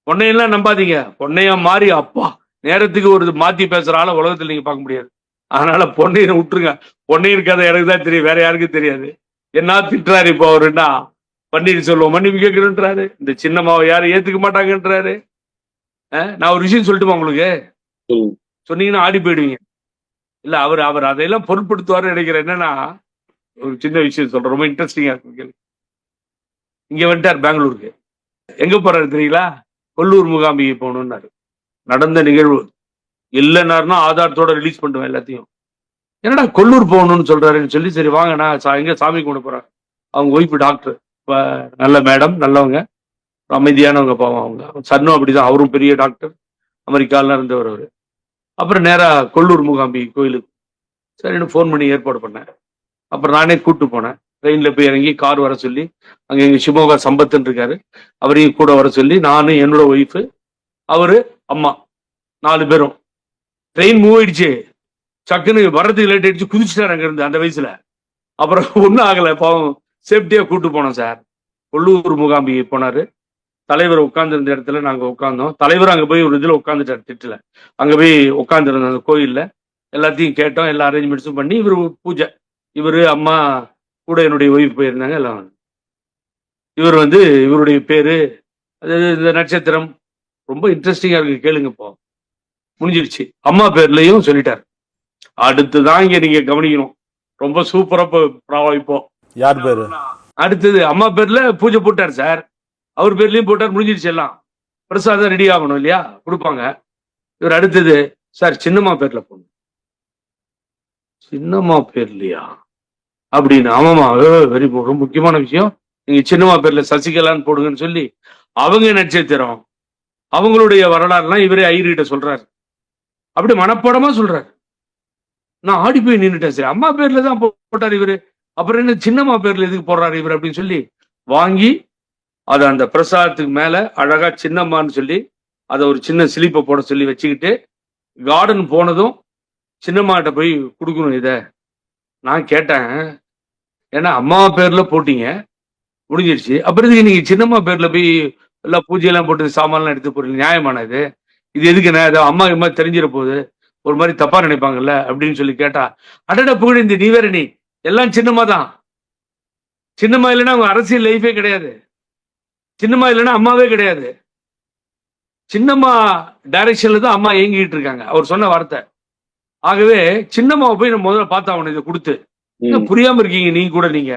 பொன்னையெல்லாம் நம்பாதீங்க. பொன்னையா மாறி அப்பா நேரத்துக்கு ஒரு மாத்தி பேசுற ஆள உலகத்துல நீங்க பார்க்க முடியாது. அதனால பொன்னையனை விட்டுருங்க. பொன்னையன் கதை எனக்கு தான் தெரியும், வேற யாருக்கும் தெரியாது. என்ன திட்டுறாரு இப்போ அவருன்னா, பன்னீர்செல்வம் மன்னிப்பு கேட்கிறேன்றாரு, இந்த சின்னம்மாவை யாரும் ஏத்துக்க மாட்டாங்கன்றாரு. நான் ஒரு விஷயம் சொல்லட்டுமா உங்களுக்கு? சொன்னீங்கன்னா ஆடி போயிடுவீங்க. இல்ல அவர் அவர் அதையெல்லாம் பொருட்படுத்துவாரு நினைக்கிறேன். என்னன்னா, ஒரு சின்ன விஷயம் சொல்றேன், ரொம்ப இன்ட்ரெஸ்டிங்கா இருக்கு. இங்க வந்துட்டார் பெங்களூருக்கு. எங்க போறாரு தெரியுங்களா? கொல்லூர் மூகாம்பிகை போகணும்னாரு. நடந்த நிகழ்வு. இல்லைன்னாருன்னா ஆதாரத்தோட ரிலீஸ் பண்ணுவேன் எல்லாத்தையும். என்னடா கொல்லூர் போகணும்னு சொல்றாருன்னு சொல்லி, சரி வாங்க நான் எங்க சாமி கும்பிட போறேன். அவங்க ஒய்ஃப் டாக்டர், நல்ல மேடம், நல்லவங்க, அமைதியானவங்க, பாவம் அவங்க. சன்னும் அப்படிதான், அவரும் பெரிய டாக்டர், அமெரிக்கால இருந்தவர் அவரு. அப்புறம் நேரா கொல்லூர் மூகாம்பிகை கோயிலுக்கு சரின்னு ஃபோன் பண்ணி ஏற்பாடு பண்ணேன். அப்புறம் நானே கூப்பிட்டு போனேன். ட்ரெயின்ல போய் இறங்கி கார் வர சொல்லி, அங்க எங்க சிமோகா சம்பத்துன்னு இருக்காரு, அவரையும் கூட வர சொல்லி, நானு, என்னோட ஒய்ஃபு, அவரு, அம்மா, 4 பேரும். ட்ரெயின் மூவ் ஆயிடுச்சு. சக்குன்னு வர்றதுக்கு லேட் ஆயிடுச்சு, குதிச்சுட்டாரு அங்க இருந்து அந்த வயசுல. அப்புறம் ஒன்றும் ஆகலை, பாவம் சேஃப்டியா கூப்பிட்டு போனோம் சார். கொல்லூர் மூகாம்பிகை போனாரு. தலைவர் உட்கார்ந்துருந்த இடத்துல நாங்க உட்கார்ந்தோம். தலைவர் அங்க போய் ஒரு இதுல உட்காந்துட்டார், திட்டுல. அங்க போய் உட்காந்துருந்தோம் அந்த கோயில்ல. எல்லாத்தையும் கேட்டோம், எல்லா அரேஞ்ச்மெண்ட்ஸும் பண்ணி, இவரு பூஜை, இவரு, அம்மா, கூட என்னுடைய ஒய்ஃப் போயிருந்தாங்க எல்லாம். இவர் இவருடைய பேரு, இந்த நட்சத்திரம் ரொம்ப இன்ட்ரெஸ்டிங்கா இருக்கு, கேளுங்க. இப்போ முடிஞ்சிருச்சு. அம்மா பேர்லயும் சொல்லிட்டார். அடுத்துதான் இங்க நீங்க கவனிக்கணும், ரொம்ப சூப்பரா இப்போ. யார் பேரு? அடுத்தது அம்மா பேர்ல பூஜை போட்டார் சார், அவர் பேர்லயும் போட்டார், முடிஞ்சிருச்சு எல்லாம். பிரசாதம் ரெடி ஆகணும் இல்லையா, கொடுப்பாங்க. இவர் அடுத்தது, சார் சின்னம்மா பேர்ல போகணும். சின்னம்மா பேர்லையா அப்படின்னு? ஆமாமா, வெரி ரொம்ப முக்கியமான விஷயம், நீங்க சின்னம்மா பேர்ல சசிகலான்னு போடுங்கன்னு சொல்லி, அவங்க நட்சத்திரம், அவங்களுடைய வரலாறுலாம் இவரே ஐயர்கிட்ட சொல்றாரு. அப்படி மனப்பாடமா சொல்றாரு. நான் ஆடி போய் நின்றுட்டேன். சரி, அம்மா பேர்ல தான் போட்டார் இவரு, அப்புறம் என்ன சின்னம்மா பேர்ல எதுக்கு போடுறாரு இவர் அப்படின்னு சொல்லி வாங்கி, அதை அந்த பிரசாதத்துக்கு மேல அழகா சின்னம்மான்னு சொல்லி அதை ஒரு சின்ன சிலிப்பை போட சொல்லி வச்சுக்கிட்டு, கார்டன் போனதும் சின்னம்மாட்ட போய் கொடுக்கணும் இத. நான் கேட்டேன், ஏன்னா அம்மா பேர்ல போட்டீங்க, முடிஞ்சிருச்சு, அப்புறம் இதுக்கு நீங்க சின்னம்மா பேர்ல போய் எல்லாம் பூஜையெல்லாம் போட்டு சாமான்லாம் எடுத்து போறீங்க, நியாயமான இது எதுக்கு? நான் அம்மா அம்மா தெரிஞ்சிட போகுது, ஒரு மாதிரி தப்பா நினைப்பாங்கல்ல அப்படின்னு சொல்லி கேட்டா, அடட புகழ், நீ வேற, நீ எல்லாம் சின்னம்மா தான். சின்னம்மா இல்லைன்னா அவங்க அரசியல் லைஃபே கிடையாது. சின்னம்மா இல்லைன்னா அம்மாவே கிடையாது. சின்னம்மா டைரக்ஷன்ல தான் அம்மா இயங்கிட்டு இருக்காங்க, அவர் சொன்ன வார்த்தை. ஆகவே சின்னம்மாவை போய் நம்ம முதல்ல பார்த்தா அவனை இதை கொடுத்து, புரியாம இருக்கீங்க நீங்க கூட. நீங்க